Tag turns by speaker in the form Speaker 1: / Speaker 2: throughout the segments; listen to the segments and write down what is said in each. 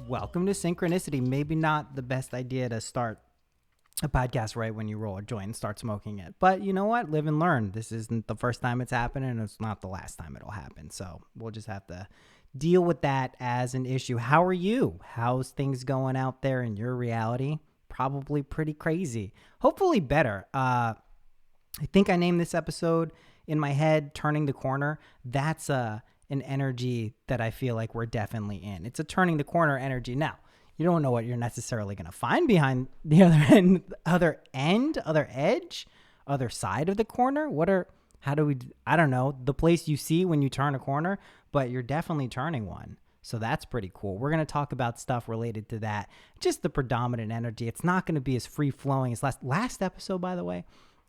Speaker 1: Welcome to Synchronicity. Maybe not the best idea to start a podcast right when you roll a joint and start smoking it. But you know what? Live and learn. This isn't the first time it's happened, and it's not the last time it'll happen. So we'll just have to deal with that as an issue. How are you? How's things going out there in your reality? Probably pretty crazy. Hopefully better. I think I named this episode in my head, Turning the Corner. That's an energy that I feel like we're definitely in. It's a turning the corner energy. Now, you don't know what you're necessarily going to find behind the other edge, other side of the corner. I don't know, the place you see when you turn a corner, but you're definitely turning one. So that's pretty cool. We're going to talk about stuff related to that, just the predominant energy. It's not going to be as free flowing as last episode, by the way.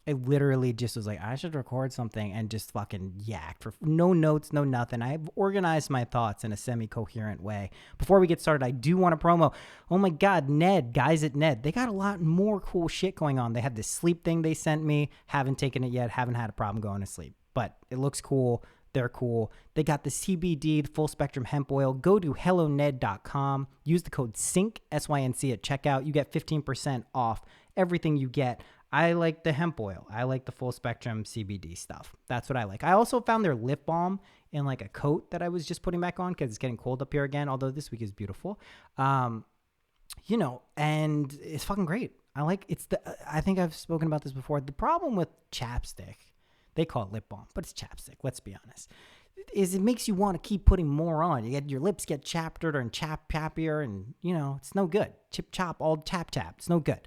Speaker 1: It literally just was like, I should record something and just fucking yak for no notes, no nothing. I've organized my thoughts in a semi-coherent way. Before we get started, I do want to promo. Oh my God, guys at Ned, they got a lot more cool shit going on. They have this sleep thing they sent me. Haven't taken it yet. Haven't had a problem going to sleep, but it looks cool. They're cool. They got the CBD, the full spectrum hemp oil. Go to helloned.com. Use the code SYNC, S-Y-N-C at checkout. You get 15% off everything you get. I like the hemp oil. I like the full spectrum CBD stuff. That's what I like. I also found their lip balm in like a coat that I was just putting back on because it's getting cold up here again, although this week is beautiful. And it's fucking great. I think I've spoken about this before. The problem with Chapstick, they call it lip balm, but it's Chapstick, let's be honest, is it makes you want to keep putting more on. Your lips get chaptered and chappier, and it's no good. Chip chop, all tap. It's no good.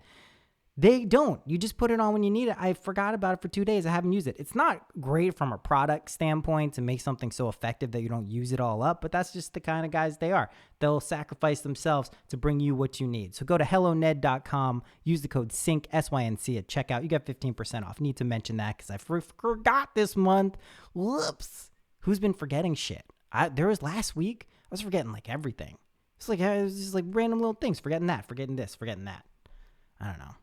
Speaker 1: They don't. You just put it on when you need it. I forgot about it for 2 days. I haven't used it. It's not great from a product standpoint to make something so effective that you don't use it all up, but that's just the kind of guys they are. They'll sacrifice themselves to bring you what you need. So go to helloned.com, use the code SYNC, S-Y-N-C at checkout. You get 15% off. Need to mention that because I forgot this month. Whoops. Who's been forgetting shit? There was last week, I was forgetting like everything. It was just like random little things, forgetting that, forgetting this, forgetting that. I don't know.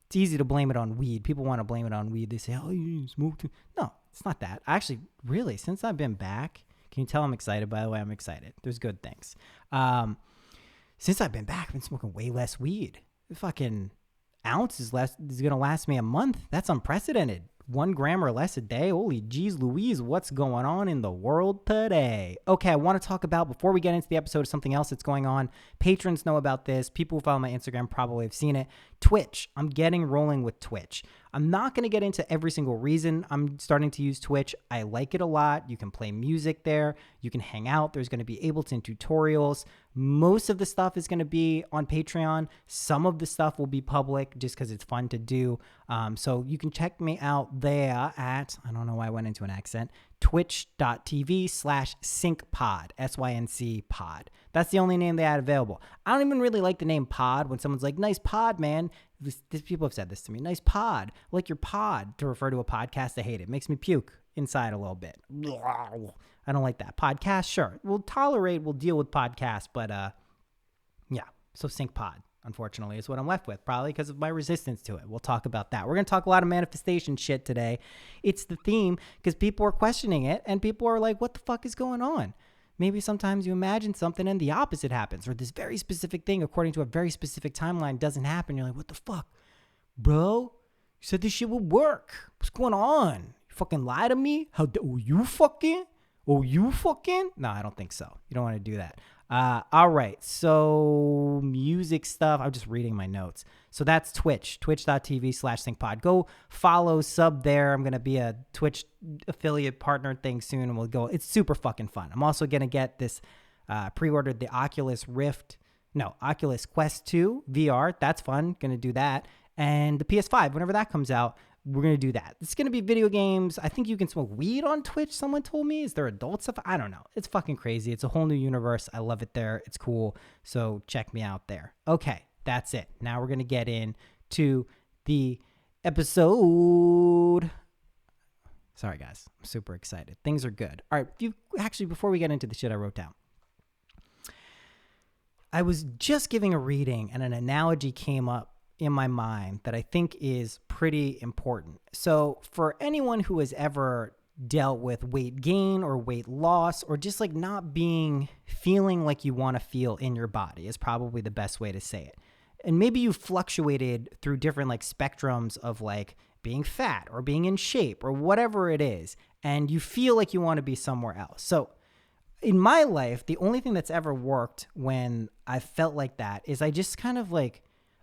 Speaker 1: It's easy to blame it on weed. People want to blame it on weed. They say, oh, you smoke too. No, it's not that. Actually, really, since I've been back, can you tell I'm excited? By the way, I'm excited. There's good things. Since I've been back, I've been smoking way less weed. The fucking ounce is going to last me a month. That's unprecedented. 1 gram or less a day. Holy geez Louise, what's going on in the world today? Okay, I want to talk about, before we get into the episode, something else that's going on. Patrons know about this. People who follow my Instagram probably have seen it. Twitch. I'm getting rolling with Twitch. I'm not going to get into every single reason I'm starting to use Twitch. I like it a lot. You can play music there. You can hang out. There's going to be Ableton tutorials. Most of the stuff is going to be on Patreon. Some of the stuff will be public just because it's fun to do. So you can check me out there at, I don't know why I went into an accent, twitch.tv/syncpod, S-Y-N-C pod. That's the only name they had available. I don't even really like the name pod when someone's like, nice pod, man. People have said this to me. Nice pod. I like your pod, to refer to a podcast. I hate it. It makes me puke inside a little bit. I don't like that. Podcast, sure. We'll deal with podcasts, but yeah. So sync pod, unfortunately, is what I'm left with, probably because of my resistance to it. We'll talk about that. We're going to talk a lot of manifestation shit today. It's the theme because people are questioning it and people are like, what the fuck is going on? Maybe sometimes you imagine something and the opposite happens, or this very specific thing according to a very specific timeline doesn't happen. You're like, what the fuck? Bro, you said this shit would work. What's going on? You fucking lie to me? You fucking? No, I don't think so. You don't want to do that. All right. So music stuff. I'm just reading my notes. So that's Twitch, twitch.tv/syncpod. Go follow, sub there. I'm going to be a Twitch affiliate partner thing soon, and we'll go. It's super fucking fun. I'm also going to get this pre-ordered the Oculus Quest 2 VR. That's fun. Going to do that. And the PS5, whenever that comes out, we're going to do that. It's going to be video games. I think you can smoke weed on Twitch, someone told me. Is there adult stuff? I don't know. It's fucking crazy. It's a whole new universe. I love it there. It's cool. So check me out there. Okay, that's it. Now we're going to get into the episode. Sorry, guys. I'm super excited. Things are good. All right. Before we get into the shit I wrote down, I was just giving a reading and an analogy came up in my mind that I think is pretty important. So for anyone who has ever dealt with weight gain or weight loss, or just like not feeling like you want to feel in your body is probably the best way to say it. And maybe you fluctuated through different like spectrums of like being fat or being in shape or whatever it is, and you feel like you want to be somewhere else. So in my life, the only thing that's ever worked when I felt like that is I just kind of like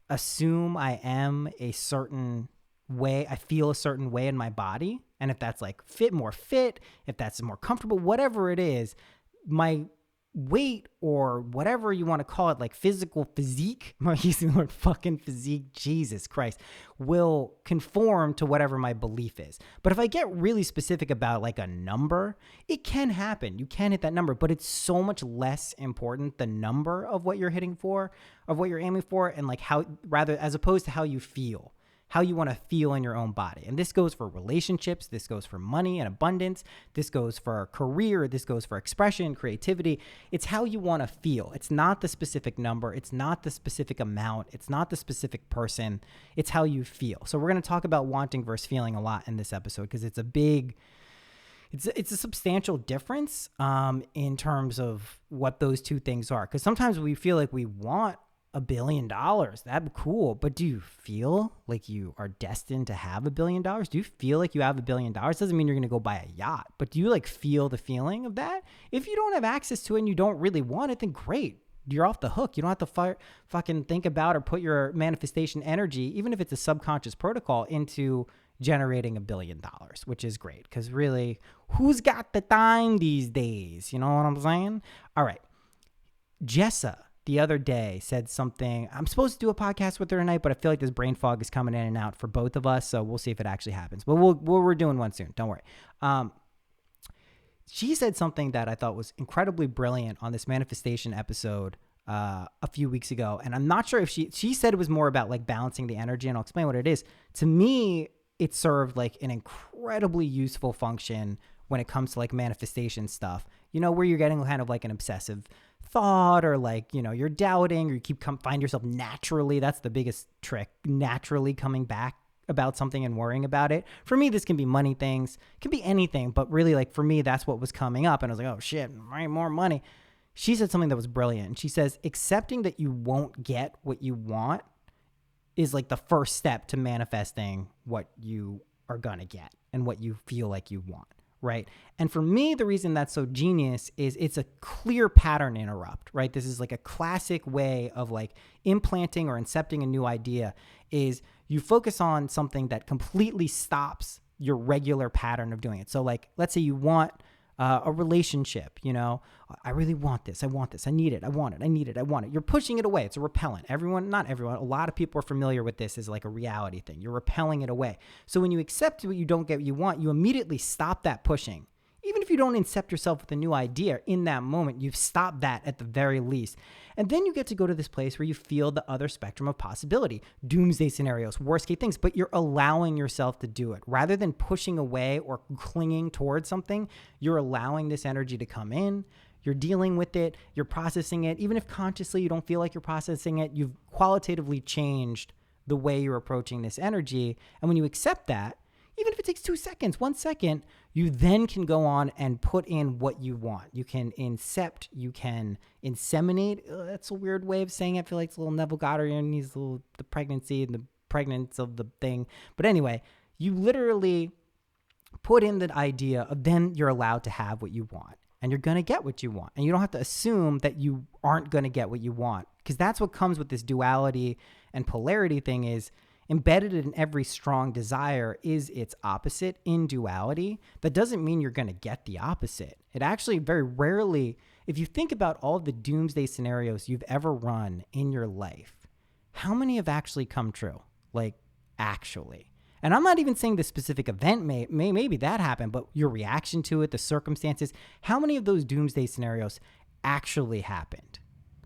Speaker 1: assume I am a certain way, I feel a certain way in my body. And if that's like more fit, if that's more comfortable, whatever it is, my weight or whatever you want to call it, like physical physique, I'm using the word fucking physique, Jesus Christ, will conform to whatever my belief is. But if I get really specific about like a number, it can happen. You can hit that number, but it's so much less important, the number of what you're hitting for, of what you're aiming for, and like how, rather, as opposed to how you feel. How you want to feel in your own body. And this goes for relationships. This goes for money and abundance. This goes for career. This goes for expression, creativity. It's how you want to feel. It's not the specific number. It's not the specific amount. It's not the specific person. It's how you feel. So we're going to talk about wanting versus feeling a lot in this episode because it's a substantial difference in terms of what those two things are. Because sometimes we feel like we want $1 billion. That'd be cool. But do you feel like you are destined to have $1 billion? Do you feel like you have $1 billion? Doesn't mean you're going to go buy a yacht, but do you like feel the feeling of that? If you don't have access to it and you don't really want it, then great. You're off the hook. You don't have to fucking think about or put your manifestation energy, even if it's a subconscious protocol, into generating $1 billion, which is great. Because really, who's got the time these days? You know what I'm saying? All right. Jessa the other day said something. I'm supposed to do a podcast with her tonight, but I feel like this brain fog is coming in and out for both of us. So we'll see if it actually happens. But we're doing one soon. Don't worry. She said something that I thought was incredibly brilliant on this manifestation episode a few weeks ago. And I'm not sure if she said it was more about like balancing the energy, and I'll explain what it is. To me, it served like an incredibly useful function when it comes to like manifestation stuff, you know, where you're getting kind of like an obsessive thought, or like, you know, you're doubting, or you find yourself naturally, that's the biggest trick, naturally coming back about something and worrying about it. For me, this can be money things, it can be anything, but really like for me, that's what was coming up. And I was like, oh shit, more money. She said something that was brilliant. And she says, accepting that you won't get what you want is like the first step to manifesting what you are gonna get and what you feel like you want. Right. And for me, the reason that's so genius is it's a clear pattern interrupt, right? This is like a classic way of like implanting or incepting a new idea, is you focus on something that completely stops your regular pattern of doing it. So like, let's say you want a relationship, you know, I really want this. I want this. I need it. I want it. I need it. I want it. You're pushing it away. It's a repellent. Not everyone, a lot of people are familiar with this as like a reality thing. You're repelling it away. So when you accept what you don't get what you want, you immediately stop that pushing. Even if you don't incept yourself with a new idea in that moment, you've stopped that at the very least. And then you get to go to this place where you feel the other spectrum of possibility, doomsday scenarios, worst case things, but you're allowing yourself to do it. Rather than pushing away or clinging towards something, you're allowing this energy to come in. You're dealing with it. You're processing it. Even if consciously you don't feel like you're processing it, you've qualitatively changed the way you're approaching this energy. And when you accept that, even if it takes 2 seconds, 1 second, you then can go on and put in what you want. You can incept, you can inseminate. That's a weird way of saying it. I feel like it's a little Neville Goddard and he's the pregnancy and the pregnance of the thing. But anyway, you literally put in the idea of then you're allowed to have what you want. And you're going to get what you want. And you don't have to assume that you aren't going to get what you want. Because that's what comes with this duality and polarity thing, is embedded in every strong desire is its opposite in duality. That doesn't mean you're going to get the opposite. It actually very rarely, if you think about all of the doomsday scenarios you've ever run in your life, how many have actually come true? Like, actually. And I'm not even saying the specific event maybe that happened, but your reaction to it, the circumstances, how many of those doomsday scenarios actually happened?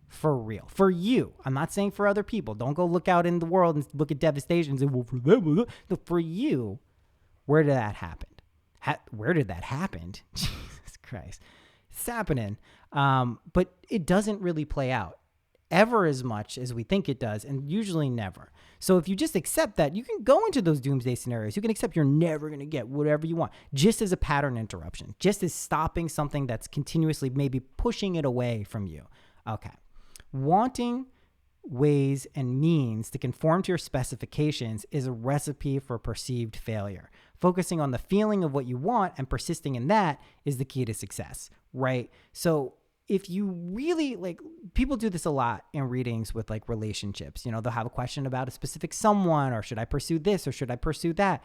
Speaker 1: For real. For you. I'm not saying for other people. Don't go look out in the world and look at devastation and say, well, for them. No, for you, where did that happen? Where did that happen? Jesus Christ. It's happening. But it doesn't really play out. ever as much as we think it does, and usually never. So if you just accept that, you can go into those doomsday scenarios. You can accept you're never going to get whatever you want, just as a pattern interruption, just as stopping something that's continuously maybe pushing it away from you. Okay. Wanting ways and means to conform to your specifications is a recipe for perceived failure. Focusing on the feeling of what you want and persisting in that is the key to success, right? So if you really like, people do this a lot in readings with like relationships, you know, they'll have a question about a specific someone, or should I pursue this or should I pursue that?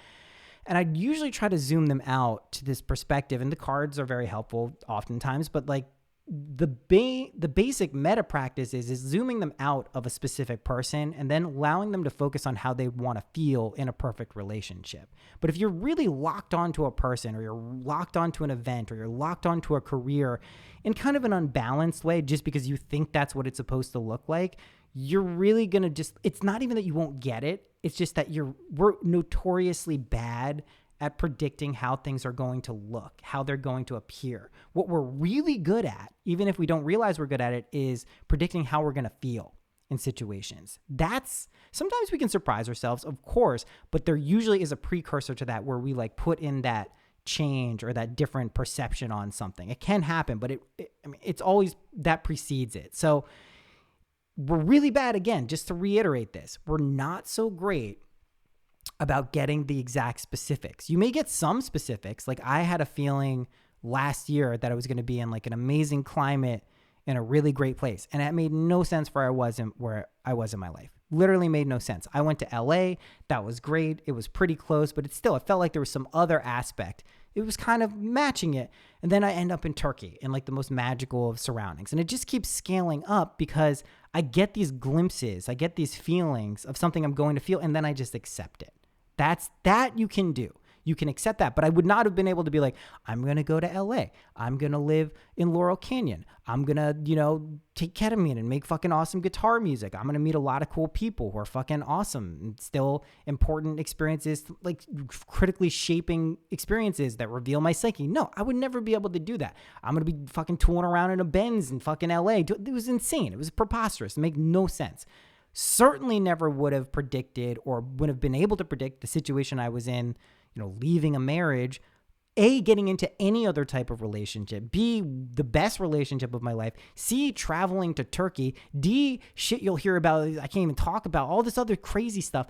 Speaker 1: And I usually try to zoom them out to this perspective, and the cards are very helpful oftentimes, but like the basic meta practice is zooming them out of a specific person and then allowing them to focus on how they want to feel in a perfect relationship. But if you're really locked onto a person, or you're locked onto an event, or you're locked onto a career in kind of an unbalanced way, just because you think that's what it's supposed to look like, you're really going to just, it's not even that you won't get it. It's just that we're notoriously bad at predicting how things are going to look, how they're going to appear. What we're really good at, even if we don't realize we're good at it, is predicting how we're going to feel in situations. Sometimes we can surprise ourselves, of course, but there usually is a precursor to that where we like put in that change or that different perception on something. It can happen, but it's always that precedes it. So we're really bad, again, just to reiterate this, we're not so great about getting the exact specifics. You may get some specifics. Like I had a feeling last year that I was going to be in like an amazing climate in a really great place. And it made no sense for where I was in my life. Literally made no sense. I went to LA. That was great. It was pretty close, but it felt like there was some other aspect. It was kind of matching it. And then I end up in Turkey in like the most magical of surroundings. And it just keeps scaling up because I get these glimpses. I get these feelings of something I'm going to feel, and then I just accept it. That you can do. You can accept that. But I would not have been able to be like, I'm going to go to LA. I'm going to live in Laurel Canyon. I'm going to, take ketamine and make fucking awesome guitar music. I'm going to meet a lot of cool people who are fucking awesome and still important experiences, like critically shaping experiences that reveal my psyche. No, I would never be able to do that. I'm going to be fucking tooling around in a Benz in fucking LA. It was insane. It was preposterous. It made no sense. Certainly never would have predicted or would have been able to predict the situation I was in, leaving a marriage, A, getting into any other type of relationship, B, the best relationship of my life, C, traveling to Turkey, D, shit you'll hear about, I can't even talk about, all this other crazy stuff.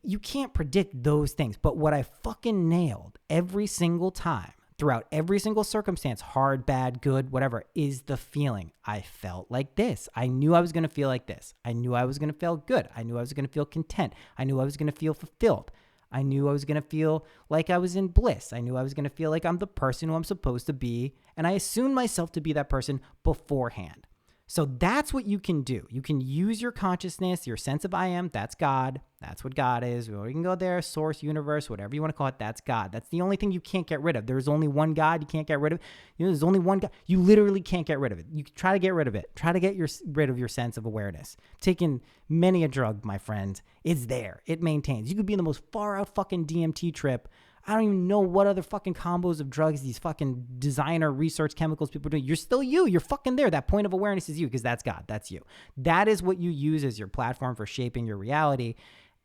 Speaker 1: You can't predict those things. But what I fucking nailed every single time, throughout every single circumstance, hard, bad, good, whatever, is the feeling. I felt like this. I knew I was going to feel like this. I knew I was going to feel good. I knew I was going to feel content. I knew I was going to feel fulfilled. I knew I was going to feel like I was in bliss. I knew I was going to feel like I'm the person who I'm supposed to be. And I assumed myself to be that person beforehand. So that's what you can do. You can use your consciousness, your sense of I am. That's God. That's what God is. You can go there, source, universe, whatever you want to call it. That's God. That's the only thing you can't get rid of. There's only one God. You can't get rid of. There's only one God. You literally can't get rid of it. You try to get rid of it. Try to get rid of your sense of awareness. Taking many a drug, my friends. It's there. It maintains. You could be in the most far out fucking DMT trip. I don't even know what other fucking combos of drugs, these fucking designer research chemicals people do. You're still you. You're fucking there. That point of awareness is you, because that's God. That's you. That is what you use as your platform for shaping your reality.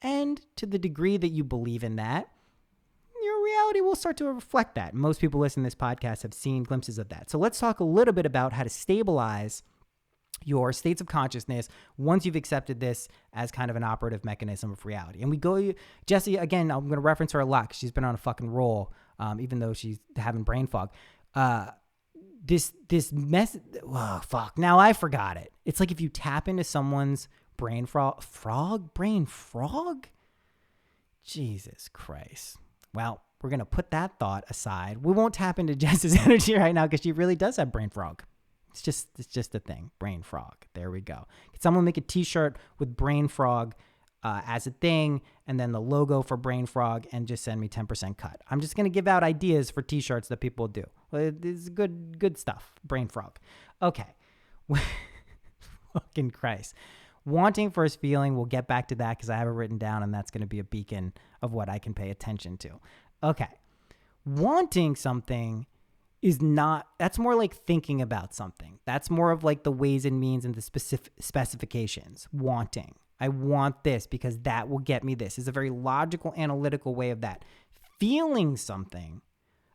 Speaker 1: And to the degree that you believe in that, your reality will start to reflect that. Most people listening to this podcast have seen glimpses of that. So let's talk a little bit about how to stabilize your states of consciousness once you've accepted this as kind of an operative mechanism of reality. And we go, Jessie, again, I'm going to reference her a lot because she's been on a fucking roll, even though she's having brain fog. This mess, oh, fuck, now I forgot it. It's like if you tap into someone's brain brain frog? Jesus Christ. Well, we're going to put that thought aside. We won't tap into Jess's energy right now because she really does have brain frog. It's just a thing. Brain frog. There we go. Can someone make a t-shirt with brain frog as a thing and then the logo for brain frog and just send me 10% cut? I'm just going to give out ideas for t-shirts that people do. It's good stuff. Brain frog. Okay. Fucking Christ. Wanting first feeling, we'll get back to that because I have it written down and that's going to be a beacon of what I can pay attention to. Okay. Wanting something is not, that's more like thinking about something. That's more of like the ways and means and the specific specifications. Wanting. I want this because that will get me this. Is a very logical, analytical way of that. Feeling something,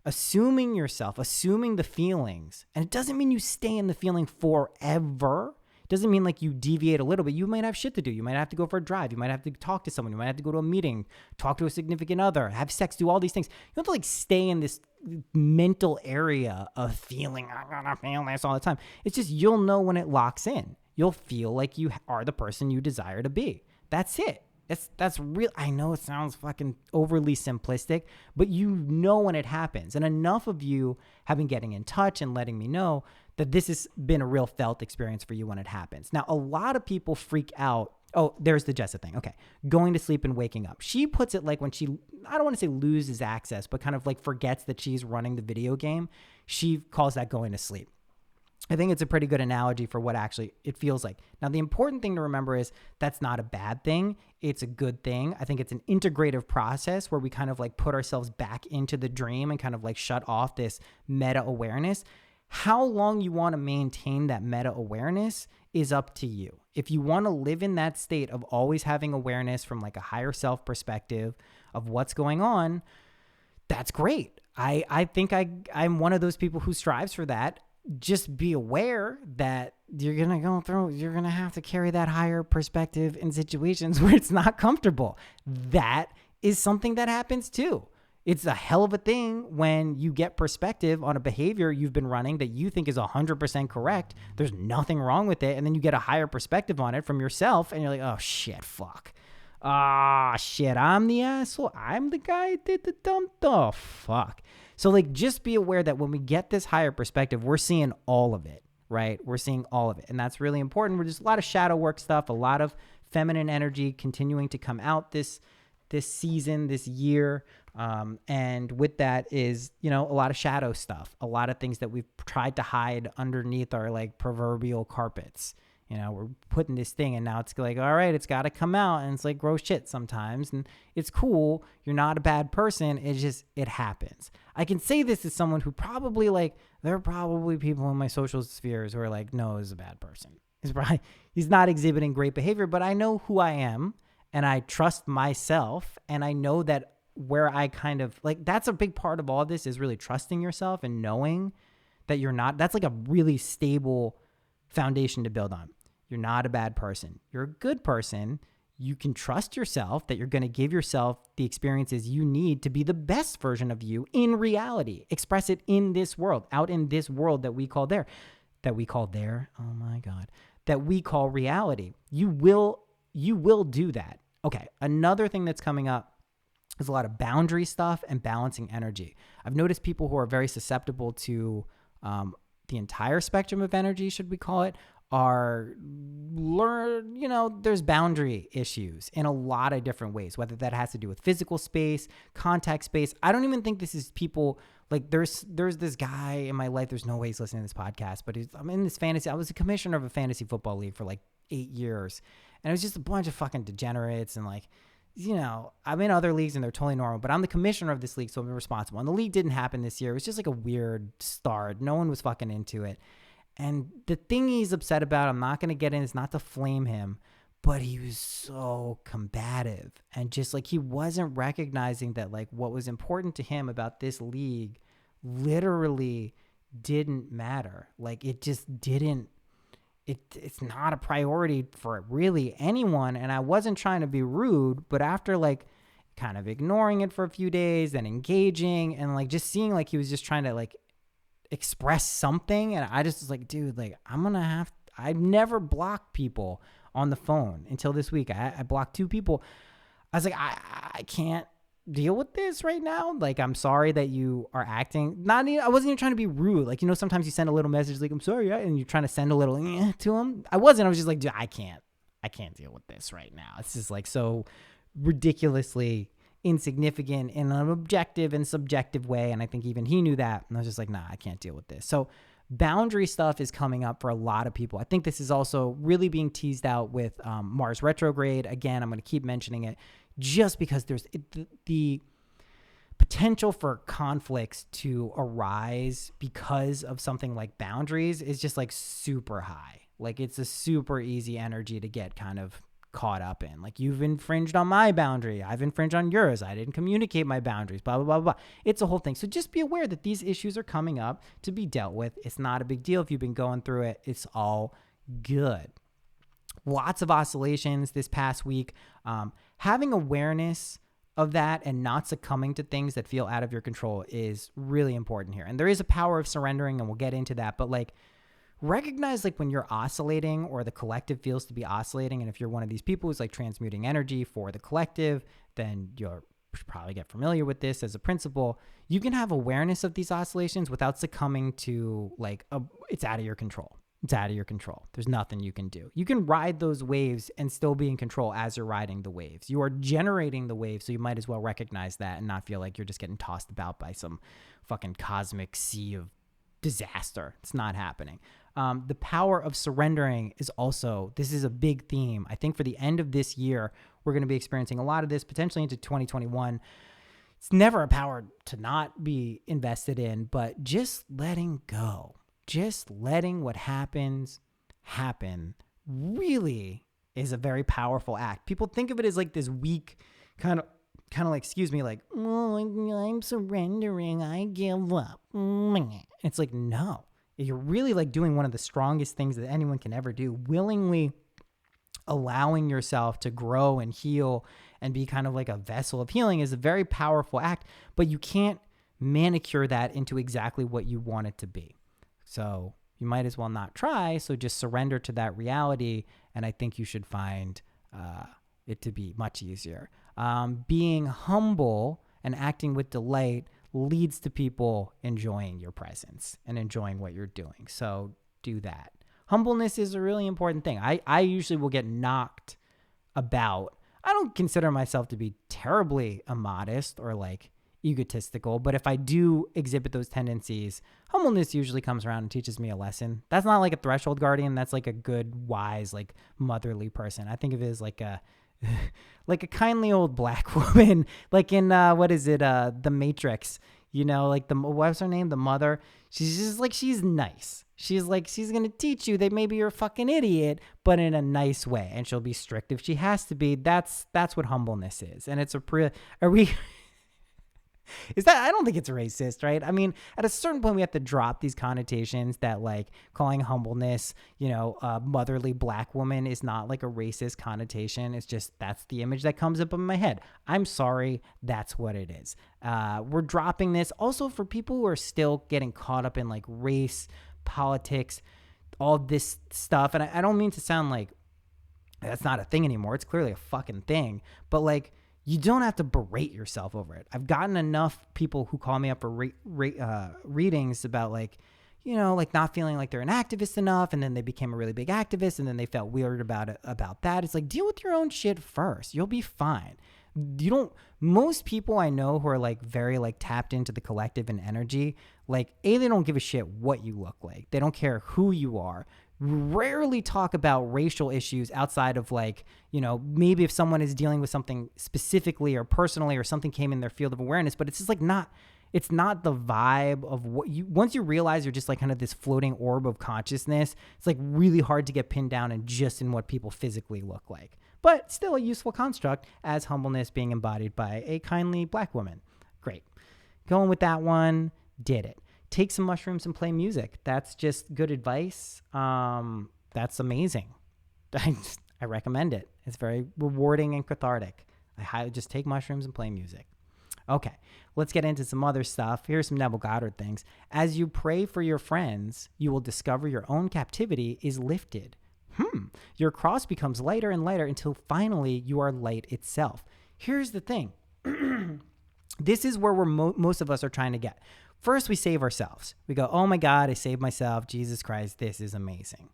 Speaker 1: assuming yourself, assuming the feelings, and it doesn't mean you stay in the feeling forever. It doesn't mean like you deviate a little bit. You might have shit to do. You might have to go for a drive. You might have to talk to someone. You might have to go to a meeting, talk to a significant other, have sex, do all these things. You have to like stay in this mental area of feeling, I'm gonna feel this all the time. It's just, you'll know when it locks in. You'll feel like you are the person you desire to be. That's it. That's real. I know it sounds fucking overly simplistic, but you know when it happens. And enough of you have been getting in touch and letting me know that this has been a real felt experience for you when it happens. Now, a lot of people freak out. Oh, there's the Jessa thing. Okay. Going to sleep and waking up. She puts it like when she, I don't want to say loses access, but kind of like forgets that she's running the video game. She calls that going to sleep. I think it's a pretty good analogy for what actually it feels like. Now, the important thing to remember is that's not a bad thing. It's a good thing. I think it's an integrative process where we kind of like put ourselves back into the dream and kind of like shut off this meta awareness. How long you want to maintain that meta awareness is up to you. If you want to live in that state of always having awareness from like a higher self perspective of what's going on, that's great. I think I'm one of those people who strives for that. Just be aware that you're going to have to carry that higher perspective in situations where it's not comfortable. That is something that happens too. It's a hell of a thing when you get perspective on a behavior you've been running that you think is 100% correct. There's nothing wrong with it. And then you get a higher perspective on it from yourself and you're like, oh shit, fuck. Ah, shit, I'm the asshole. I'm the guy who did the dumb stuff. Fuck. So like, just be aware that when we get this higher perspective, we're seeing all of it, right? We're seeing all of it. And that's really important. We're just a lot of shadow work stuff, a lot of feminine energy continuing to come out this season, this year. And with that is, a lot of shadow stuff, a lot of things that we've tried to hide underneath our like proverbial carpets. We're putting this thing and now it's like, all right, it's got to come out. And it's like gross shit sometimes. And it's cool. You're not a bad person. It's just, it happens. I can say this as someone who probably like, there are probably people in my social spheres who are like, no, he's a bad person. He's not exhibiting great behavior, but I know who I am and I trust myself. And I know that where I kind of like, that's a big part of all this is really trusting yourself and knowing that you're not, that's like a really stable foundation to build on. You're not a bad person. You're a good person. You can trust yourself that you're going to give yourself the experiences you need to be the best version of you in reality. Express it in this world, out in this world that we call there. Oh my God. That we call reality. You will do that. Okay. Another thing that's coming up is a lot of boundary stuff and balancing energy. I've noticed people who are very susceptible to the entire spectrum of energy, should we call it, there's boundary issues in a lot of different ways, whether that has to do with physical space, contact space. I don't even think this is people like there's this guy in my life. There's no way he's listening to this podcast, but I'm in this fantasy. I was a commissioner of a fantasy football league for like 8 years. And it was just a bunch of fucking degenerates and like, I'm in other leagues and they're totally normal, but I'm the commissioner of this league, so I'm responsible. And the league didn't happen this year. It was just like a weird start. No one was fucking into it. And the thing he's upset about, I'm not going to get in, is not to flame him, but he was so combative and just like he wasn't recognizing that like what was important to him about this league literally didn't matter. Like it just didn't. It's not a priority for really anyone. And I wasn't trying to be rude, but after like kind of ignoring it for a few days and engaging and like just seeing like he was just trying to like express something. And I just was like, dude, like I've never blocked people on the phone until this week. I blocked 2 people. I was like, I can't deal with this right now. Like, I'm sorry that you are acting I wasn't even trying to be rude. Like, sometimes you send a little message like, I'm sorry, and you're trying to send a little to him. I was just like, dude, I can't deal with this right now. It's just like so ridiculously insignificant in an objective and subjective way. And I think even he knew that. And I was just like, nah, I can't deal with this. So boundary stuff is coming up for a lot of people. I think this is also really being teased out with Mars retrograde. Again, I'm going to keep mentioning it just because there's the potential for conflicts to arise because of something like boundaries is just like super high. Like it's a super easy energy to get kind of caught up in. Like, you've infringed on my boundary, I've infringed on yours, I didn't communicate my boundaries, blah, blah, blah, blah. It's a whole thing. So just be aware that these issues are coming up to be dealt with. It's not a big deal if you've been going through it. It's all good. Lots of oscillations this past week. Having awareness of that and not succumbing to things that feel out of your control is really important here. And there is a power of surrendering, and we'll get into that. But like, recognize like when you're oscillating or the collective feels to be oscillating. And if you're one of these people who's like transmuting energy for the collective, then you'll probably get familiar with this as a principle. You can have awareness of these oscillations without succumbing to like, it's out of your control. It's out of your control. There's nothing you can do. You can ride those waves and still be in control as you're riding the waves. You are generating the waves, so you might as well recognize that and not feel like you're just getting tossed about by some fucking cosmic sea of disaster. It's not happening. The power of surrendering is also, this is a big theme. I think for the end of this year, we're going to be experiencing a lot of this, potentially into 2021. It's never a power to not be invested in, but just letting go. Just letting what happens happen really is a very powerful act. People think of it as like this weak kind of like, excuse me, like, oh, I'm surrendering, I give up. It's like, no, you're really like doing one of the strongest things that anyone can ever do, willingly allowing yourself to grow and heal and be kind of like a vessel of healing is a very powerful act, but you can't manicure that into exactly what you want it to be. So you might as well not try. So just surrender to that reality. And I think you should find it to be much easier. Being humble and acting with delight leads to people enjoying your presence and enjoying what you're doing. So do that. Humbleness is a really important thing. I usually will get knocked about. I don't consider myself to be terribly immodest or like egotistical, but if I do exhibit those tendencies, humbleness usually comes around and teaches me a lesson. That's not like a threshold guardian. That's like a good, wise, like motherly person. I think of it as like a like a kindly old black woman, like in The Matrix, you know, like what's her name, the mother. She's just like, she's nice. She's like, she's gonna teach you that maybe you're a fucking idiot, but in a nice way, and she'll be strict if she has to be. That's what humbleness is. And it's is that, I don't think it's racist, right? I mean, at a certain point, we have to drop these connotations that like calling humbleness, you know, a motherly black woman is not like a racist connotation. It's just, that's the image that comes up in my head. I'm sorry. That's what it is. We're dropping this also for people who are still getting caught up in like race, politics, all this stuff. And I don't mean to sound like that's not a thing anymore. It's clearly a fucking thing, but like, you don't have to berate yourself over it. I've gotten enough people who call me up for readings about like, you know, like not feeling like they're an activist enough. And then they became a really big activist and then they felt weird about that. It's like, deal with your own shit first. You'll be fine. Most people I know who are like very like tapped into the collective and energy, like they don't give a shit what you look like. They don't care who you are. Rarely talk about racial issues outside of like, you know, maybe if someone is dealing with something specifically or personally or something came in their field of awareness, but it's just like it's not the vibe of what you, once you realize you're just like kind of this floating orb of consciousness, it's like really hard to get pinned down and just in what people physically look like, but still a useful construct as humbleness being embodied by a kindly black woman. Great. Going with that one, did it. Take some mushrooms and play music. That's just good advice. That's amazing. I recommend it. It's very rewarding and cathartic. I highly just take mushrooms and play music. Okay, let's get into some other stuff. Here's some Neville Goddard things. As you pray for your friends, you will discover your own captivity is lifted. Your cross becomes lighter and lighter until finally you are light itself. Here's the thing. This is where most of us are trying to get. First, we save ourselves. We go, oh my God, I saved myself. Jesus Christ, this is amazing.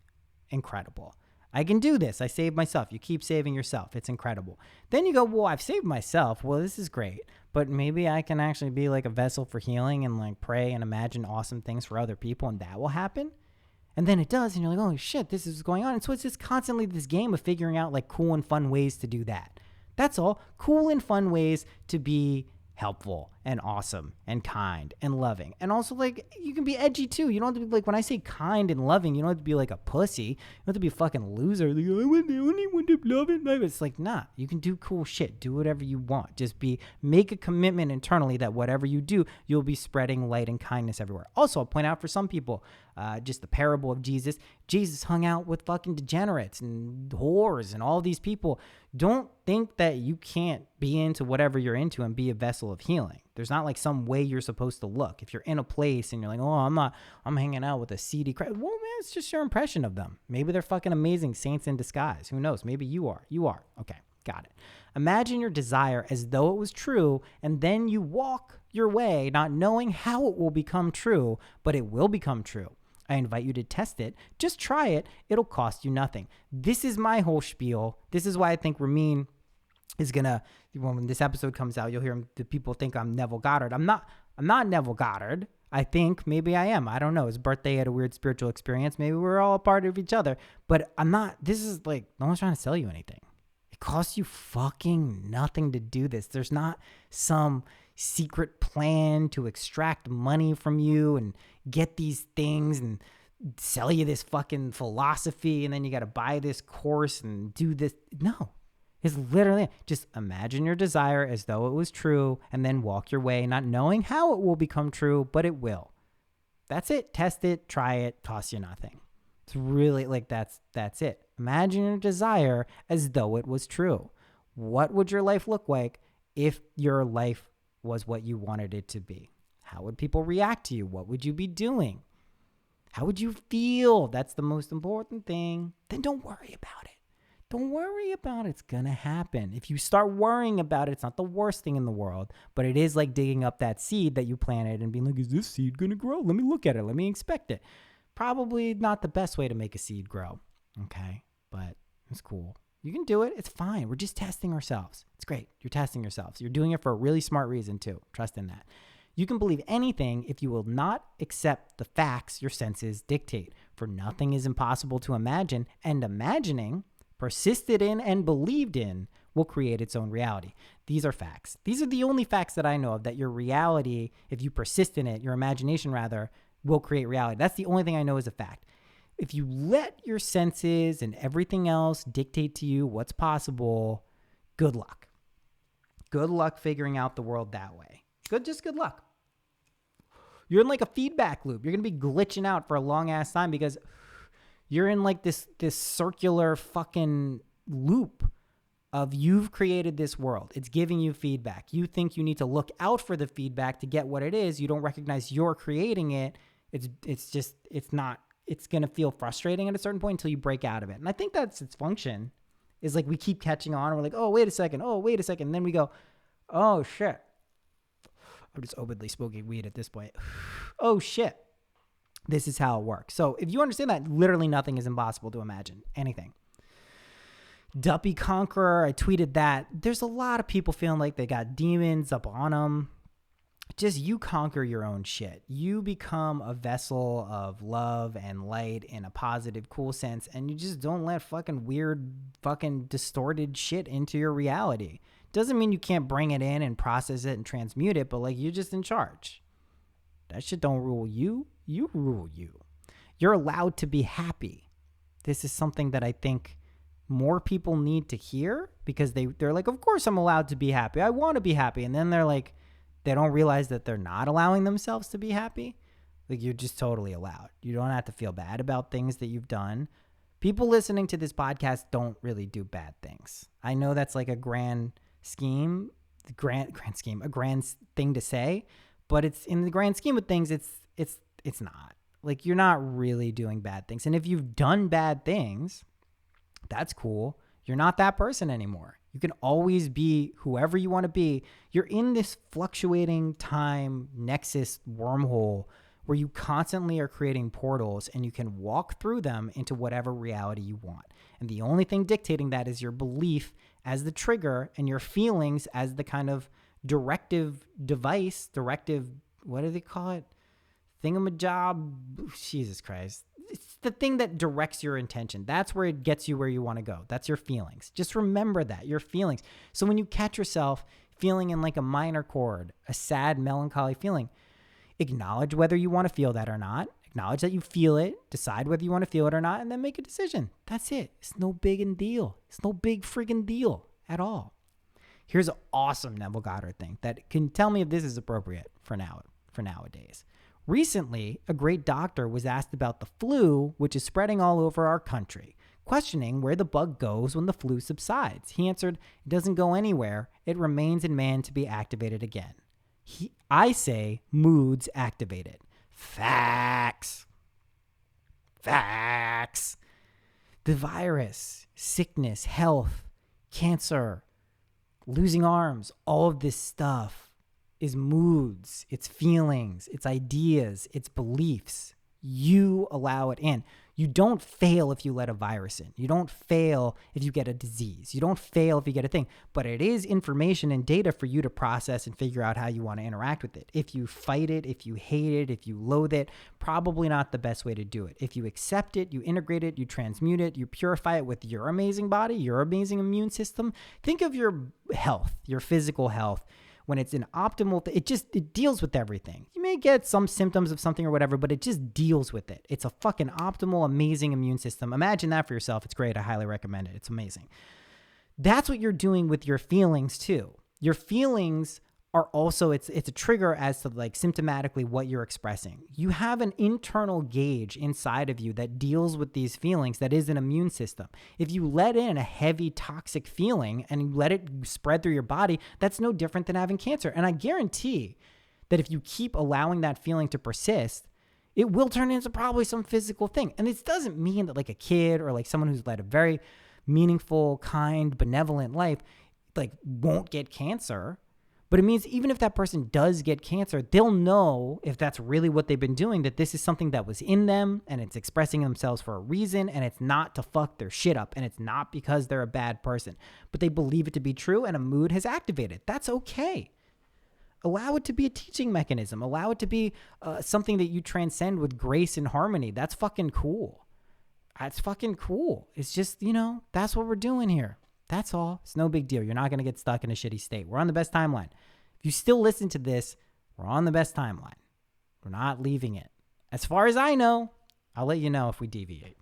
Speaker 1: Incredible. I can do this. I saved myself. You keep saving yourself. It's incredible. Then you go, well, I've saved myself. Well, this is great. But maybe I can actually be like a vessel for healing and like pray and imagine awesome things for other people and that will happen. And then it does. And you're like, oh shit, this is going on. And so it's just constantly this game of figuring out like cool and fun ways to do that. That's all. Cool and fun ways to be helpful and awesome and kind and loving. And also, like, you can be edgy too. You don't have to be like, when I say kind and loving, you don't have to be like a pussy. You don't have to be a fucking loser. Like, I want the only one to love it. It's like, nah, you can do cool shit. Do whatever you want. Just make a commitment internally that whatever you do, you'll be spreading light and kindness everywhere. Also, I'll point out for some people, just the parable of Jesus. Jesus hung out with fucking degenerates and whores and all these people. Don't think that you can't be into whatever you're into and be a vessel of healing. There's not like some way you're supposed to look. If you're in a place and you're like, oh, I'm hanging out with a seedy crowd. Well, man, it's just your impression of them. Maybe they're fucking amazing saints in disguise. Who knows? Maybe you are. You are. Okay, got it. Imagine your desire as though it was true, and then you walk your way not knowing how it will become true, but it will become true. I invite you to test it. Just try it. It'll cost you nothing. This is my whole spiel. This is why I think Ramin is gonna, when this episode comes out, you'll hear him, the people think I'm Neville Goddard. I'm not Neville Goddard. I think maybe I am. I don't know. His birthday had a weird spiritual experience. Maybe we're all a part of each other, but I'm not. This is like, no one's trying to sell you anything. It costs you fucking nothing to do this. There's not some secret plan to extract money from you and get these things and sell you this fucking philosophy, and then you got to buy this course and do this. No, it's literally just imagine your desire as though it was true, and then walk your way not knowing how it will become true, but it will. That's it. Test it, try it, costs you nothing. It's really like that's it. Imagine your desire as though it was true. What would your life look like if your life was what you wanted it to be? How would people react to you? What would you be doing? How would you feel? That's the most important thing. Then don't worry about it. Don't worry about it. It's going to happen. If you start worrying about it, it's not the worst thing in the world, but it is like digging up that seed that you planted and being like, is this seed going to grow? Let me look at it. Let me inspect it. Probably not the best way to make a seed grow. Okay. But it's cool. You can do it. It's fine. We're just testing ourselves. It's great. You're testing yourselves. You're doing it for a really smart reason too. Trust in that. You can believe anything if you will not accept the facts your senses dictate. For nothing is impossible to imagine, and imagining, persisted in and believed in, will create its own reality. These are facts. These are the only facts that I know of, that your reality, if you persist in it, your imagination rather, will create reality. That's the only thing I know is a fact. If you let your senses and everything else dictate to you what's possible, good luck. Good luck figuring out the world that way. Just good luck. You're in like a feedback loop. You're going to be glitching out for a long ass time because you're in like this circular fucking loop of you've created this world. It's giving you feedback. You think you need to look out for the feedback to get what it is. You don't recognize you're creating it. It's going to feel frustrating at a certain point until you break out of it. And I think that's its function, is like we keep catching on. We're like, oh, wait a second. Oh, wait a second. And then we go, oh, shit. I'm just openly smoking weed at this point. Oh, shit. This is how it works. So if you understand that, literally nothing is impossible to imagine. Anything. Dumpy Conqueror, I tweeted that. There's a lot of people feeling like they got demons up on them. Just you conquer your own shit. You become a vessel of love and light in a positive, cool sense, and you just don't let fucking weird, fucking distorted shit into your reality. Doesn't mean you can't bring it in and process it and transmute it, but like you're just in charge. That shit don't rule you. You rule you. You're allowed to be happy. This is something that I think more people need to hear, because they're like, of course I'm allowed to be happy. I want to be happy. And then they're like, they don't realize that they're not allowing themselves to be happy. Like, you're just totally allowed. You don't have to feel bad about things that you've done. People listening to this podcast don't really do bad things. I know that's like a grand scheme, a grand thing to say, but it's in the grand scheme of things, it's not. Like, you're not really doing bad things. And if you've done bad things, that's cool. You're not that person anymore. You can always be whoever you want to be. You're in this fluctuating time Nexus wormhole where you constantly are creating portals, and you can walk through them into whatever reality you want. And the only thing dictating that is your belief as the trigger and your feelings as the kind of directive device, what do they call it? Thingamajob? Jesus Christ. It's the thing that directs your intention. That's where it gets you where you want to go. That's your feelings. Just remember that, your feelings. So when you catch yourself feeling in like a minor chord, a sad, melancholy feeling. Acknowledge whether you want to feel that or not. Acknowledge that you feel it, decide whether you want to feel it or not, and then make a decision. That's it. It's no big deal. It's no big friggin' deal at all. Here's an awesome Neville Goddard thing that can tell me if this is appropriate for nowadays. Recently, a great doctor was asked about the flu, which is spreading all over our country, questioning where the bug goes when the flu subsides. He answered, it doesn't go anywhere. It remains in man to be activated again. I say moods activated. Facts. The virus, sickness, health, cancer, losing arms, all of this stuff is moods, it's feelings, it's ideas, it's beliefs. You allow it in. You don't fail if you let a virus in. You don't fail if you get a disease. You don't fail if you get a thing. But it is information and data for you to process and figure out how you want to interact with it. If you fight it, if you hate it, if you loathe it, probably not the best way to do it. If you accept it, you integrate it, you transmute it, you purify it with your amazing body, your amazing immune system. Think of your health, your physical health. When it's an optimal, it deals with everything. You may get some symptoms of something or whatever, but it just deals with it. It's a fucking optimal, amazing immune system. Imagine that for yourself. It's great. I highly recommend it. It's amazing. That's what you're doing with your feelings too. Your feelings are also, it's a trigger as to like symptomatically what you're expressing. You have an internal gauge inside of you that deals with these feelings that is an immune system. If you let in a heavy toxic feeling and you let it spread through your body, that's no different than having cancer. And I guarantee that if you keep allowing that feeling to persist, it will turn into probably some physical thing. And this doesn't mean that like a kid or like someone who's led a very meaningful, kind, benevolent life, like won't get cancer. But it means even if that person does get cancer, they'll know if that's really what they've been doing, that this is something that was in them and it's expressing themselves for a reason and it's not to fuck their shit up and it's not because they're a bad person, but they believe it to be true and a mood has activated. That's okay. Allow it to be a teaching mechanism. Allow it to be something that you transcend with grace and harmony. That's fucking cool. That's fucking cool. It's just, that's what we're doing here. That's all. It's no big deal. You're not going to get stuck in a shitty state. We're on the best timeline. If you still listen to this, we're on the best timeline. We're not leaving it. As far as I know, I'll let you know if we deviate.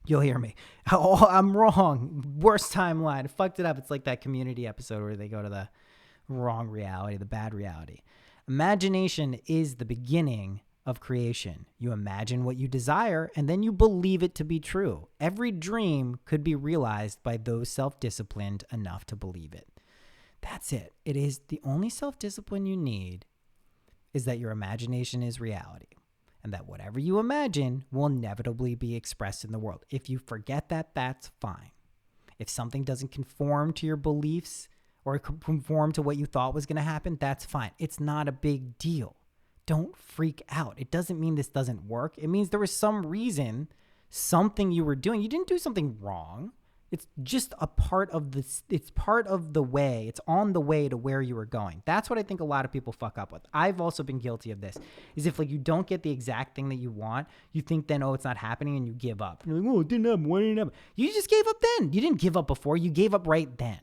Speaker 1: You'll hear me. Oh, I'm wrong. Worst timeline. I fucked it up. It's like that Community episode where they go to the wrong reality, the bad reality. Imagination is the beginning of creation. You imagine what you desire, and then you believe it to be true. Every dream could be realized by those self-disciplined enough to believe it. That's it. It is the only self-discipline you need is that your imagination is reality, and that whatever you imagine will inevitably be expressed in the world. If you forget that, that's fine. If something doesn't conform to your beliefs or conform to what you thought was going to happen, that's fine. It's not a big deal. Don't freak out. It doesn't mean this doesn't work. It means there was some reason, something you were doing. You didn't do something wrong. It's just a part of this. It's part of the way. It's on the way to where you were going. That's what I think a lot of people fuck up with. I've also been guilty of this. Is if like you don't get the exact thing that you want, you think then, oh, it's not happening, and you give up. You're like, oh, it didn't happen. Why didn't it happen? You just gave up then. You didn't give up before. You gave up right then.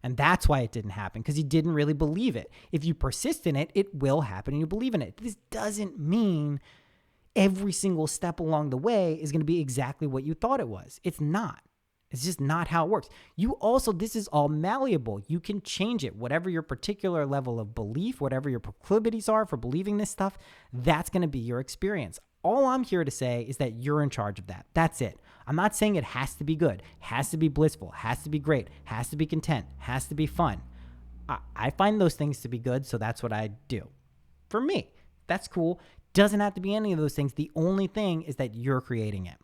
Speaker 1: And that's why it didn't happen, because you didn't really believe it. If you persist in it, it will happen and you believe in it. This doesn't mean every single step along the way is going to be exactly what you thought it was. It's not. It's just not how it works. You also, this is all malleable. You can change it. Whatever your particular level of belief, whatever your proclivities are for believing this stuff, that's going to be your experience. All I'm here to say is that you're in charge of that. That's it. I'm not saying it has to be good, has to be blissful, has to be great, has to be content, has to be fun. I find those things to be good, so that's what I do. For me, that's cool. Doesn't have to be any of those things. The only thing is that you're creating it.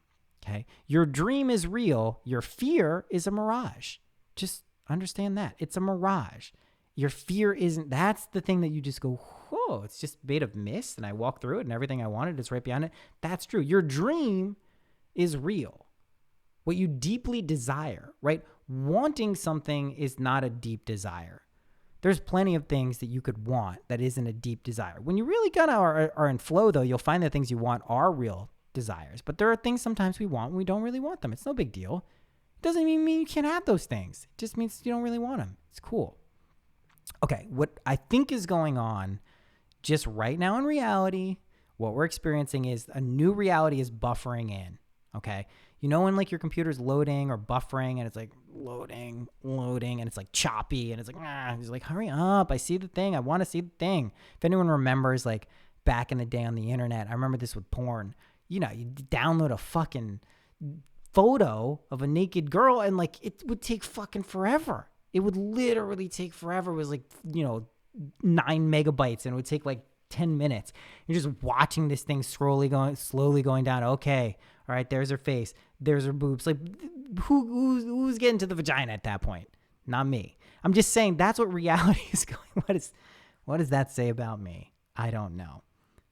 Speaker 1: Okay? Your dream is real. Your fear is a mirage. Just understand that. It's a mirage. Your fear isn't, that's the thing that you just go, whoa, it's just made of mist and I walk through it and everything I wanted is right behind it. That's true. Your dream is real. What you deeply desire, right? Wanting something is not a deep desire. There's plenty of things that you could want that isn't a deep desire. When you really kind of are in flow, though, you'll find that things you want are real desires. But there are things sometimes we want when we don't really want them. It's no big deal. It doesn't even mean you can't have those things. It just means you don't really want them. It's cool. Okay, what I think is going on just right now in reality, what we're experiencing is a new reality is buffering in. Okay. You know, when like your computer's loading or buffering and it's like loading, and it's like choppy and it's like, it's like, hurry up. I see the thing. I want to see the thing. If anyone remembers like back in the day on the internet, I remember this with porn. You know, you download a fucking photo of a naked girl and like it would take fucking forever. It would literally take forever. It was like, 9 megabytes and it would take like 10 minutes. You're just watching this thing slowly going down. Okay. All right. There's her face. There's her boobs. Like who's getting to the vagina at that point? Not me. I'm just saying that's what reality is going. What does that say about me? I don't know.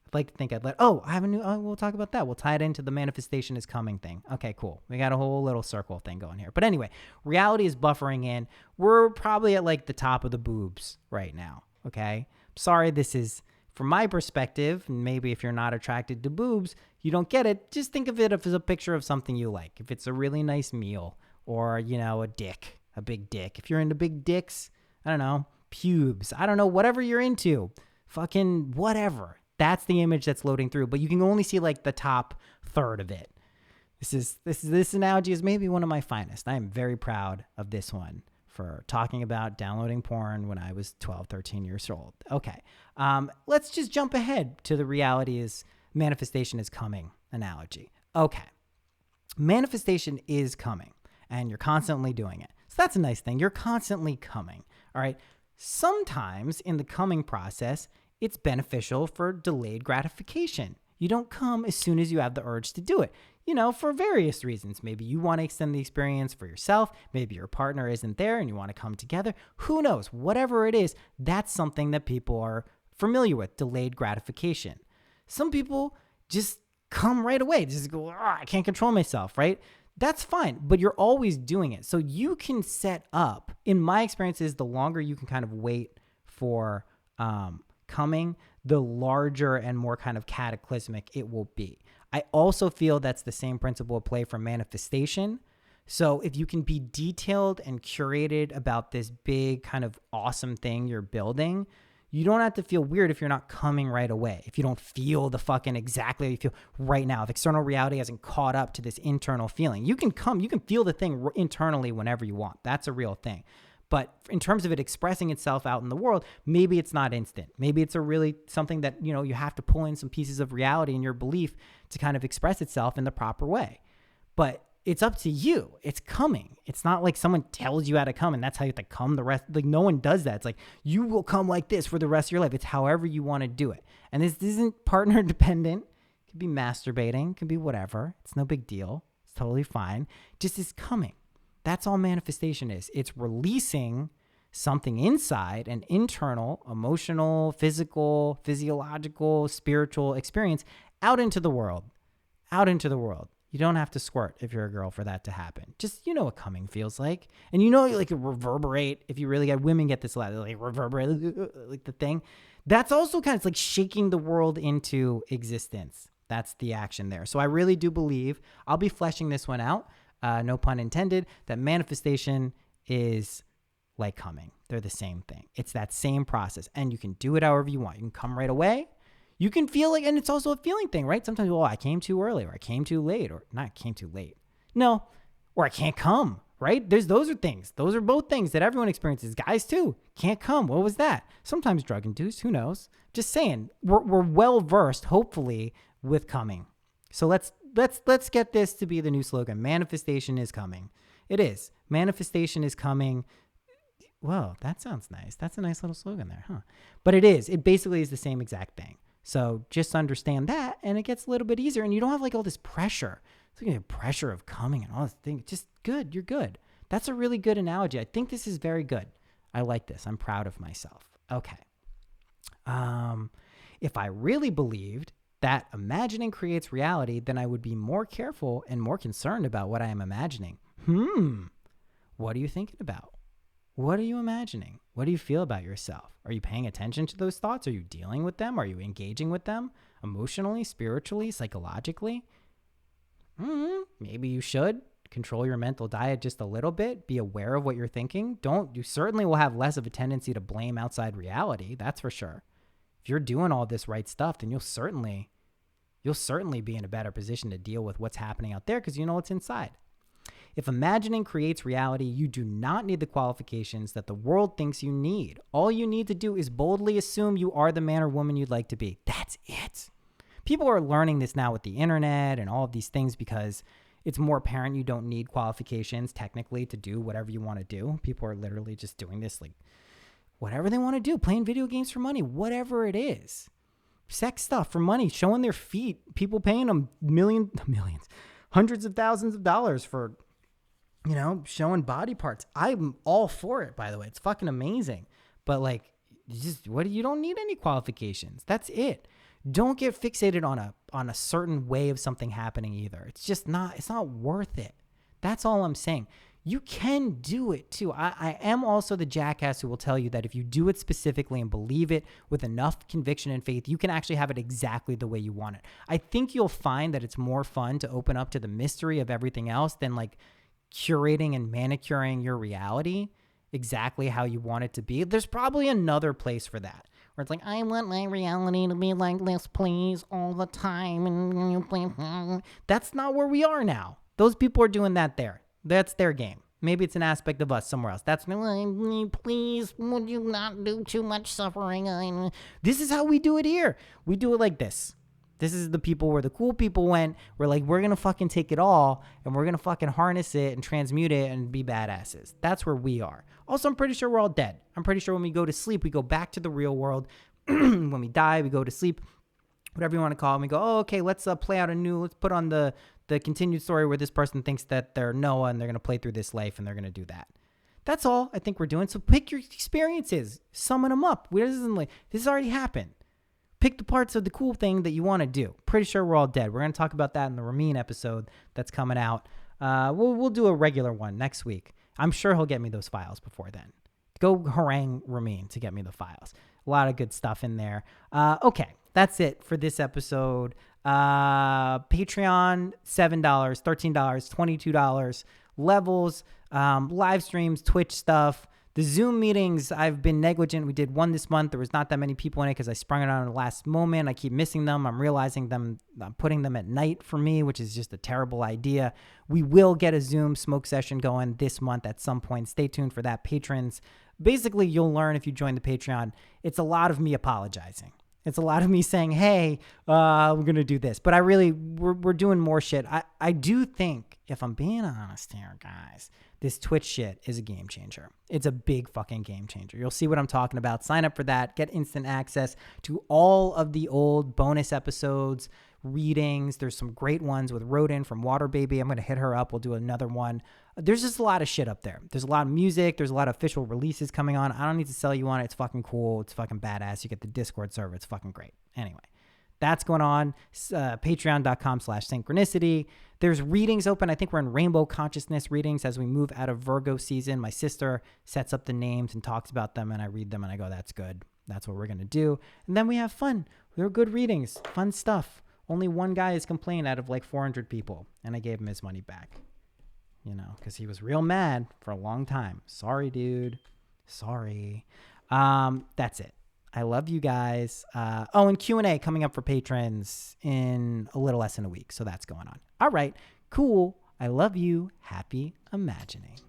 Speaker 1: I'd like to think I have a new, we'll talk about that. We'll tie it into the manifestation is coming thing. Okay, cool. We got a whole little circle thing going here. But anyway, reality is buffering in. We're probably at like the top of the boobs right now. Okay. Sorry, this is from my perspective. And maybe if you're not attracted to boobs, you don't get it. Just think of it as a picture of something you like. If it's a really nice meal or, a dick, a big dick. If you're into big dicks, I don't know, pubes, I don't know, whatever you're into, fucking whatever. That's the image that's loading through, but you can only see like the top third of it. This analogy is maybe one of my finest. I am very proud of this one for talking about downloading porn when I was 12, 13 years old. Okay. Let's just jump ahead to the reality is manifestation is coming analogy. Okay. Manifestation is coming and you're constantly doing it. So that's a nice thing. You're constantly coming. All right. Sometimes in the coming process, it's beneficial for delayed gratification. You don't come as soon as you have the urge to do it, for various reasons. Maybe you want to extend the experience for yourself. Maybe your partner isn't there and you want to come together. Who knows? Whatever it is, that's something that people are familiar with, delayed gratification. Some people just come right away. Just go, I can't control myself, right? That's fine, but you're always doing it. So you can set up, in my experiences, the longer you can kind of wait for coming, the larger and more kind of cataclysmic it will be. I also feel that's the same principle at play for manifestation. So if you can be detailed and curated about this big kind of awesome thing you're building, you don't have to feel weird if you're not coming right away. If you don't feel the fucking exactly how you feel right now, if external reality hasn't caught up to this internal feeling, you can feel the thing internally whenever you want. That's a real thing. But in terms of it expressing itself out in the world, maybe it's not instant. Maybe it's a really something that, you have to pull in some pieces of reality in your belief to kind of express itself in the proper way. But it's up to you. It's coming. It's not like someone tells you how to come and that's how you have to come the rest. Like no one does that. It's like you will come like this for the rest of your life. It's however you want to do it. And this isn't partner dependent. It could be masturbating. It could be whatever. It's no big deal. It's totally fine. Just is coming. That's all manifestation is. It's releasing something inside, an internal, emotional, physical, physiological, spiritual experience out into the world. Out into the world. You don't have to squirt if you're a girl for that to happen. Just, what coming feels like. And like reverberate. If you really women get this a lot, like reverberate, like the thing. That's also it's like shaking the world into existence. That's the action there. So I really do believe, I'll be fleshing this one out. No pun intended, that manifestation is like coming. They're the same thing. It's that same process. And you can do it however you want. You can come right away. You can feel like, and it's also a feeling thing, right? Sometimes, I came too early or I came too late or not came too late. No, or I can't come, right? Those are things. Those are both things that everyone experiences. Guys too, can't come. What was that? Sometimes drug induced, who knows? Just saying, we're well versed, hopefully, with coming. So let's get this to be the new slogan. Manifestation is coming. It is. Manifestation is coming. Whoa, that sounds nice. That's a nice little slogan there, huh? But it is. It basically is the same exact thing. So just understand that, and it gets a little bit easier, and you don't have like all this pressure. It's like a pressure of coming and all this thing. Just good. You're good. That's a really good analogy. I think this is very good. I like this. I'm proud of myself. Okay. If I really believed that imagining creates reality, then I would be more careful and more concerned about what I am imagining. What are you thinking about? What are you imagining? What do you feel about yourself? Are you paying attention to those thoughts? Are you dealing with them? Are you engaging with them emotionally, spiritually, psychologically? Maybe you should. control your mental diet just a little bit, be aware of what you're thinking. You certainly will have less of a tendency to blame outside reality. That's for sure. If you're doing all this right stuff, then you'll certainly be in a better position to deal with what's happening out there because you know what's inside. If imagining creates reality, you do not need the qualifications that the world thinks you need. All you need to do is boldly assume you are the man or woman you'd like to be. That's it. People are learning this now with the internet and all of these things because it's more apparent you don't need qualifications technically to do whatever you want to do. People are literally just doing this, like whatever they want to do, playing video games for money, whatever it is. Sex stuff for money, showing their feet, people paying them millions, hundreds of thousands of dollars for, showing body parts. I'm all for it, by the way. It's fucking amazing. But like, you don't need any qualifications. That's it. Don't get fixated on a certain way of something happening either. It's not worth it. That's all I'm saying. You can do it too. I am also the jackass who will tell you that if you do it specifically and believe it with enough conviction and faith, you can actually have it exactly the way you want it. I think you'll find that it's more fun to open up to the mystery of everything else than like curating and manicuring your reality exactly how you want it to be. There's probably another place for that. Where it's like, I want my reality to be like this, please, all the time. That's not where we are now. Those people are doing that there. That's their game. Maybe it's an aspect of us somewhere else. That's, please, would you not do too much suffering? This is how we do it here. We do it like this. This is the people where the cool people went. We're like, we're going to fucking take it all and we're going to fucking harness it and transmute it and be badasses. That's where we are. Also, I'm pretty sure we're all dead. I'm pretty sure when we go to sleep, we go back to the real world. When we die, we go to sleep, whatever you want to call it. And we go, oh, okay, let's play out let's put on the continued story where this person thinks that they're Noah and they're going to play through this life and they're going to do that. That's all I think we're doing. So pick your experiences, summon them up. This has already happened. Pick the parts of the cool thing that you want to do. Pretty sure we're all dead. We're going to talk about that in the Ramin episode that's coming out. We'll do a regular one next week. I'm sure he'll get me those files before then. Go harangue Ramin to get me the files. A lot of good stuff in there. Okay, that's it for this episode. Patreon, $7, $13, $22. Levels, live streams, Twitch stuff. The Zoom meetings, I've been negligent. We did one this month. There was not that many people in it because I sprung it on at the last moment. I keep missing them. I'm realizing I'm putting them at night for me, which is just a terrible idea. We will get a Zoom smoke session going this month at some point. Stay tuned for that, patrons. Basically, you'll learn if you join the Patreon. It's a lot of me apologizing. It's a lot of me saying, hey, we're going to do this. But we're doing more shit. I do think, if I'm being honest here, guys, this Twitch shit is a game changer. It's a big fucking game changer. You'll see what I'm talking about. Sign up for that. Get instant access to all of the old bonus episodes, readings. There's some great ones with Rodin from Water Baby. I'm going to hit her up. We'll do another one. There's just a lot of shit up there. There's a lot of music. There's a lot of official releases coming on. I don't need to sell you on it. It's fucking cool. It's fucking badass. You get the Discord server. It's fucking great. Anyway, that's going on. Patreon.com/synchronicity. There's readings open. I think we're in Rainbow Consciousness readings as we move out of Virgo season. My sister sets up the names and talks about them, and I read them, and I go, that's good. That's what we're going to do. And then we have fun. They're good readings. Fun stuff. Only one guy has complained out of like 400 people, and I gave him his money back. Because he was real mad for a long time. Sorry, dude. Sorry. That's it. I love you guys. And Q&A coming up for patrons in a little less than a week. So that's going on. All right. Cool. I love you. Happy imagining.